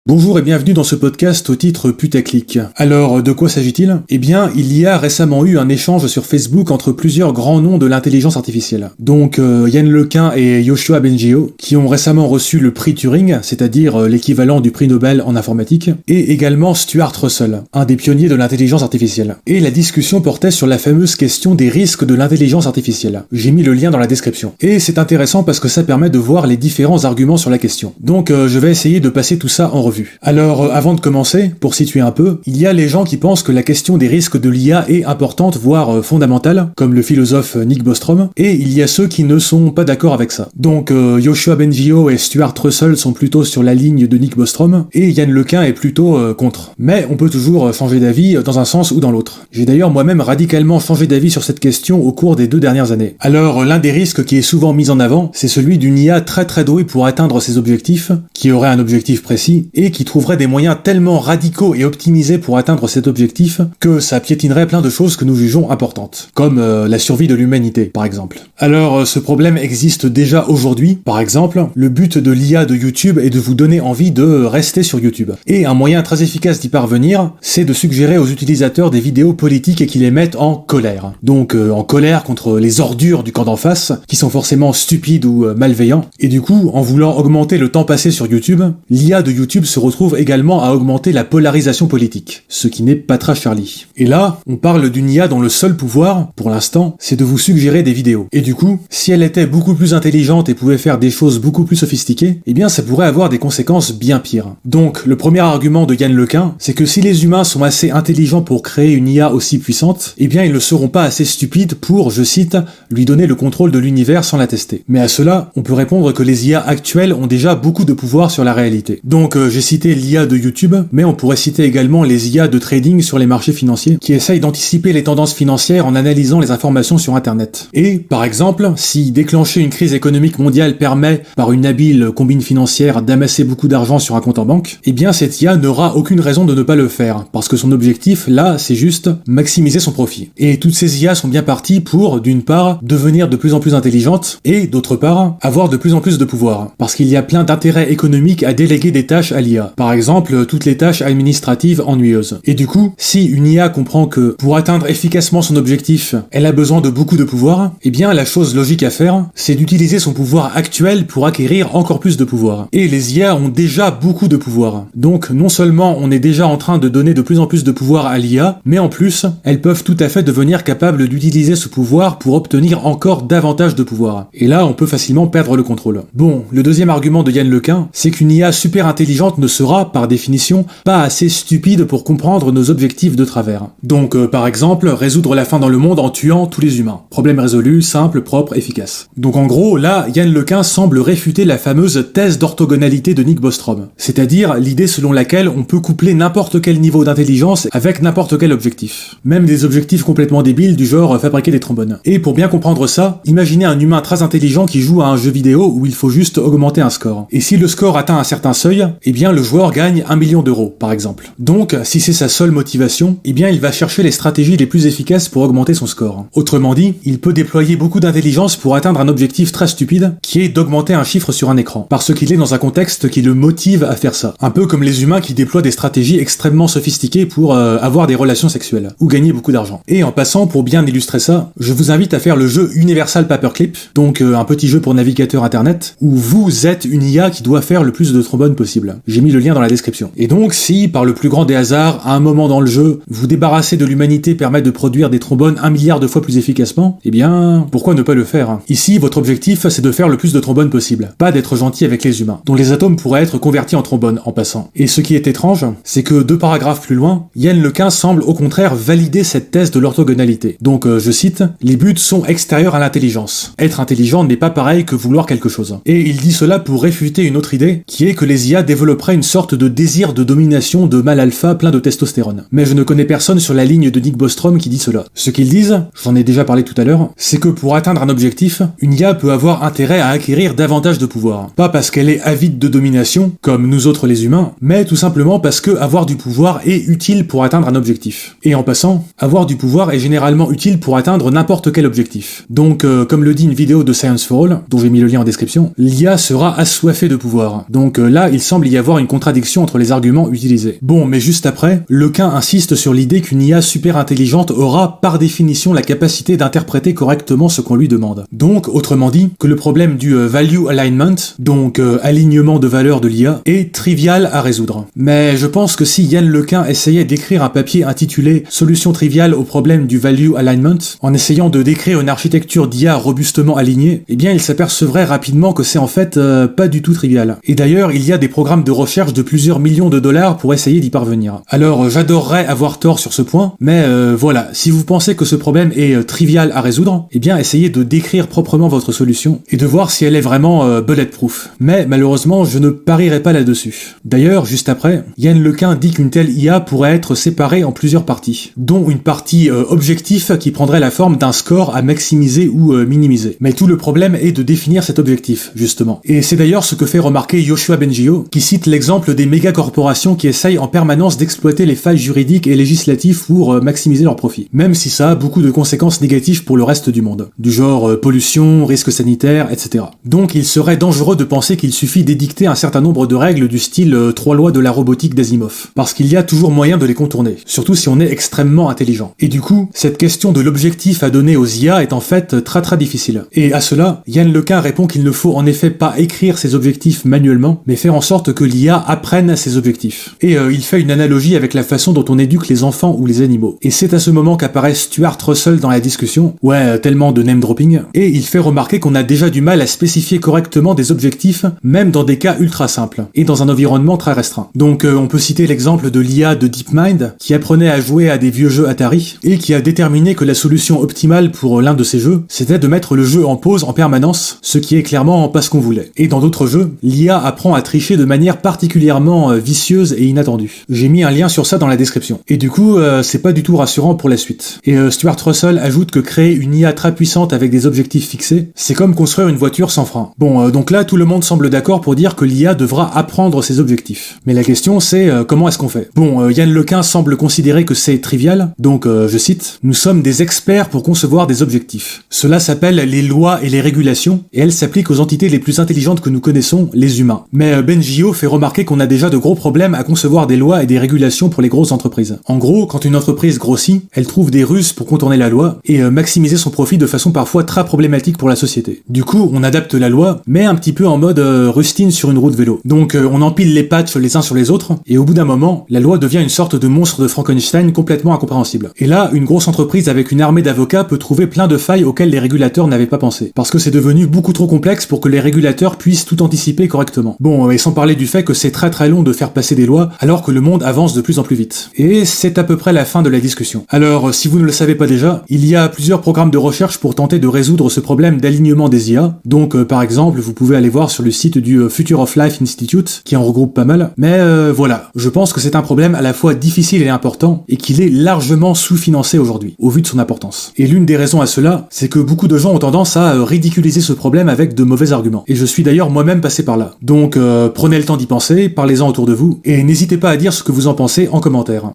Bonjour et bienvenue dans ce podcast au titre putaclic. Alors, de quoi s'agit-il ? Eh bien, il y a récemment eu un échange sur Facebook entre plusieurs grands noms de l'intelligence artificielle. Donc, Yann Lequin et Yoshua Bengio, qui ont récemment reçu le prix Turing, c'est-à-dire l'équivalent du prix Nobel en informatique, et également Stuart Russell, un des pionniers de l'intelligence artificielle. Et la discussion portait sur la fameuse question des risques de l'intelligence artificielle. J'ai mis le lien dans la description. Et c'est intéressant parce que ça permet de voir les différents arguments sur la question. Donc, je vais essayer de passer tout ça en revue. Alors, avant de commencer, pour situer un peu, il y a les gens qui pensent que la question des risques de l'IA est importante, voire fondamentale, comme le philosophe Nick Bostrom, et il y a ceux qui ne sont pas d'accord avec ça. Donc, Yoshua Bengio et Stuart Russell sont plutôt sur la ligne de Nick Bostrom, et Yann Lequin est plutôt contre. Mais on peut toujours changer d'avis dans un sens ou dans l'autre. J'ai d'ailleurs moi-même radicalement changé d'avis sur cette question au cours des 2 dernières années. Alors, l'un des risques qui est souvent mis en avant, c'est celui d'une IA très douée pour atteindre ses objectifs, qui aurait un objectif précis, et qui trouverait des moyens tellement radicaux et optimisés pour atteindre cet objectif que ça piétinerait plein de choses que nous jugeons importantes, comme la survie de l'humanité, par exemple. Alors, ce problème existe déjà aujourd'hui. Par exemple, le but de l'IA de YouTube est de vous donner envie de rester sur YouTube. Et un moyen très efficace d'y parvenir, c'est de suggérer aux utilisateurs des vidéos politiques et qui les mettent en colère. Donc, en colère contre les ordures du camp d'en face, qui sont forcément stupides ou malveillants. Et du coup, en voulant augmenter le temps passé sur YouTube, l'IA de YouTube se retrouve également à augmenter la polarisation politique, ce qui n'est pas très Charlie. Et là, on parle d'une IA dont le seul pouvoir, pour l'instant, c'est de vous suggérer des vidéos. Et du coup, si elle était beaucoup plus intelligente et pouvait faire des choses beaucoup plus sophistiquées, eh bien ça pourrait avoir des conséquences bien pires. Donc, le premier argument de Yann Lequin, c'est que si les humains sont assez intelligents pour créer une IA aussi puissante, eh bien ils ne seront pas assez stupides pour, je cite, lui donner le contrôle de l'univers sans la tester. Mais à cela, on peut répondre que les IA actuelles ont déjà beaucoup de pouvoir sur la réalité. Donc, j'ai cité l'IA de YouTube, mais on pourrait citer également les IA de trading sur les marchés financiers, qui essayent d'anticiper les tendances financières en analysant les informations sur Internet. Et, par exemple, si déclencher une crise économique mondiale permet, par une habile combine financière, d'amasser beaucoup d'argent sur un compte en banque, eh bien cette IA n'aura aucune raison de ne pas le faire, parce que son objectif, là, c'est juste maximiser son profit. Et toutes ces IA sont bien parties pour, d'une part, devenir de plus en plus intelligentes, et, d'autre part, avoir de plus en plus de pouvoir. Parce qu'il y a plein d'intérêts économiques à déléguer des tâches à l'IA. Par exemple, toutes les tâches administratives ennuyeuses. Et du coup, si une IA comprend que, pour atteindre efficacement son objectif, elle a besoin de beaucoup de pouvoir, eh bien la chose logique à faire, c'est d'utiliser son pouvoir actuel pour acquérir encore plus de pouvoir. Et les IA ont déjà beaucoup de pouvoir. Donc non seulement on est déjà en train de donner de plus en plus de pouvoir à l'IA, mais en plus, elles peuvent tout à fait devenir capables d'utiliser ce pouvoir pour obtenir encore davantage de pouvoir. Et là, on peut facilement perdre le contrôle. Bon, le deuxième argument de Yann Lequin, c'est qu'une IA super intelligente ne sera, par définition, pas assez stupide pour comprendre nos objectifs de travers. Donc, par exemple, résoudre la faim dans le monde en tuant tous les humains. Problème résolu, simple, propre, efficace. Donc en gros, là, Yann Lequin semble réfuter la fameuse thèse d'orthogonalité de Nick Bostrom, c'est-à-dire l'idée selon laquelle on peut coupler n'importe quel niveau d'intelligence avec n'importe quel objectif. Même des objectifs complètement débiles du genre fabriquer des trombones. Et pour bien comprendre ça, imaginez un humain très intelligent qui joue à un jeu vidéo où il faut juste augmenter un score. Et si le score atteint un certain seuil, eh bien le joueur gagne 1 million d'euros, par exemple. Donc, si c'est sa seule motivation, eh bien il va chercher les stratégies les plus efficaces pour augmenter son score. Autrement dit, il peut déployer beaucoup d'intelligence pour atteindre un objectif très stupide, qui est d'augmenter un chiffre sur un écran, parce qu'il est dans un contexte qui le motive à faire ça. Un peu comme les humains qui déploient des stratégies extrêmement sophistiquées pour avoir des relations sexuelles, ou gagner beaucoup d'argent. Et en passant, pour bien illustrer ça, je vous invite à faire le jeu Universal Paperclip, donc un petit jeu pour navigateur internet, où vous êtes une IA qui doit faire le plus de trombones possible. J'ai mis le lien dans la description. Et donc, si, par le plus grand des hasards, à un moment dans le jeu, vous débarrasser de l'humanité permet de produire des trombones 1 milliard de fois plus efficacement, eh bien, pourquoi ne pas le faire ? Ici, votre objectif, c'est de faire le plus de trombones possible, pas d'être gentil avec les humains, dont les atomes pourraient être convertis en trombones, en passant. Et ce qui est étrange, c'est que 2 paragraphes plus loin, Yann Lequin semble au contraire valider cette thèse de l'orthogonalité. Donc, je cite, « Les buts sont extérieurs à l'intelligence. Être intelligent n'est pas pareil que vouloir quelque chose. » Et il dit cela pour réfuter une autre idée, qui est que les IA développeraient une sorte de désir de domination de mâle alpha plein de testostérone. Mais je ne connais personne sur la ligne de Nick Bostrom qui dit cela. Ce qu'ils disent, j'en ai déjà parlé tout à l'heure, c'est que pour atteindre un objectif, une IA peut avoir intérêt à acquérir davantage de pouvoir. Pas parce qu'elle est avide de domination, comme nous autres les humains, mais tout simplement parce que avoir du pouvoir est utile pour atteindre un objectif. Et en passant, avoir du pouvoir est généralement utile pour atteindre n'importe quel objectif. Donc, comme le dit une vidéo de Science for All, dont j'ai mis le lien en description, l'IA sera assoiffée de pouvoir. Donc là, il semble y avoir voir une contradiction entre les arguments utilisés. Bon, mais juste après, Lequin insiste sur l'idée qu'une IA super intelligente aura par définition la capacité d'interpréter correctement ce qu'on lui demande. Donc, autrement dit, que le problème du value alignment, donc alignement de valeurs de l'IA, est trivial à résoudre. Mais je pense que si Yann Lequin essayait d'écrire un papier intitulé Solution triviale au problème du value alignment, en essayant de décrire une architecture d'IA robustement alignée, eh bien il s'apercevrait rapidement que c'est en fait pas du tout trivial. Et d'ailleurs, il y a des programmes de recherche de plusieurs millions de dollars pour essayer d'y parvenir. Alors j'adorerais avoir tort sur ce point, mais voilà, si vous pensez que ce problème est trivial à résoudre, eh bien essayez de décrire proprement votre solution et de voir si elle est vraiment bulletproof. Mais malheureusement, je ne parierai pas là-dessus. D'ailleurs, juste après, Yann Lequin dit qu'une telle IA pourrait être séparée en plusieurs parties, dont une partie objectif qui prendrait la forme d'un score à maximiser ou minimiser. Mais tout le problème est de définir cet objectif, justement. Et c'est d'ailleurs ce que fait remarquer Yoshua Bengio, qui cite l'exemple des méga-corporations qui essayent en permanence d'exploiter les failles juridiques et législatives pour maximiser leurs profits. Même si ça a beaucoup de conséquences négatives pour le reste du monde. Du genre pollution, risques sanitaires, etc. Donc il serait dangereux de penser qu'il suffit d'édicter un certain nombre de règles du style 3 lois de la robotique d'Asimov. Parce qu'il y a toujours moyen de les contourner. Surtout si on est extrêmement intelligent. Et du coup, cette question de l'objectif à donner aux IA est en fait très difficile. Et à cela, Yann Lequin répond qu'il ne faut en effet pas écrire ses objectifs manuellement, mais faire en sorte que l'IA apprenne ses objectifs. Et il fait une analogie avec la façon dont on éduque les enfants ou les animaux. Et c'est à ce moment qu'apparaît Stuart Russell dans la discussion, tellement de name dropping, et il fait remarquer qu'on a déjà du mal à spécifier correctement des objectifs, même dans des cas ultra simples, et dans un environnement très restreint. Donc on peut citer l'exemple de l'IA de DeepMind, qui apprenait à jouer à des vieux jeux Atari, et qui a déterminé que la solution optimale pour l'un de ces jeux, c'était de mettre le jeu en pause en permanence, ce qui est clairement pas ce qu'on voulait. Et dans d'autres jeux, l'IA apprend à tricher de manière particulièrement vicieuse et inattendue. J'ai mis un lien sur ça dans la description. Et du coup, c'est pas du tout rassurant pour la suite. Et Stuart Russell ajoute que créer une IA très puissante avec des objectifs fixés, c'est comme construire une voiture sans frein. Bon, donc là, tout le monde semble d'accord pour dire que l'IA devra apprendre ses objectifs. Mais la question, c'est comment est-ce qu'on fait? Bon, Yann Lequin semble considérer que c'est trivial, donc je cite, « Nous sommes des experts pour concevoir des objectifs. Cela s'appelle les lois et les régulations, et elles s'appliquent aux entités les plus intelligentes que nous connaissons, les humains. » Mais Bengio fait remarquer qu'on a déjà de gros problèmes à concevoir des lois et des régulations pour les grosses entreprises. En gros, quand une entreprise grossit, elle trouve des ruses pour contourner la loi et maximiser son profit de façon parfois très problématique pour la société. Du coup, on adapte la loi, mais un petit peu en mode rustine sur une roue de vélo. Donc on empile les patchs les uns sur les autres, et au bout d'un moment, la loi devient une sorte de monstre de Frankenstein complètement incompréhensible. Et là, une grosse entreprise avec une armée d'avocats peut trouver plein de failles auxquelles les régulateurs n'avaient pas pensé. Parce que c'est devenu beaucoup trop complexe pour que les régulateurs puissent tout anticiper correctement. Bon, et sans parler du fait que c'est très long de faire passer des lois, alors que le monde avance de plus en plus vite. Et c'est à peu près la fin de la discussion. Alors, si vous ne le savez pas déjà, il y a plusieurs programmes de recherche pour tenter de résoudre ce problème d'alignement des IA. Donc, par exemple, vous pouvez aller voir sur le site du Future of Life Institute, qui en regroupe pas mal. Mais voilà, je pense que c'est un problème à la fois difficile et important, et qu'il est largement sous-financé aujourd'hui, au vu de son importance. Et l'une des raisons à cela, c'est que beaucoup de gens ont tendance à ridiculiser ce problème avec de mauvais arguments. Et je suis d'ailleurs moi-même passé par là. Donc, prenez le temps d'y penser, parlez-en autour de vous, et n'hésitez pas à dire ce que vous en pensez en commentaire.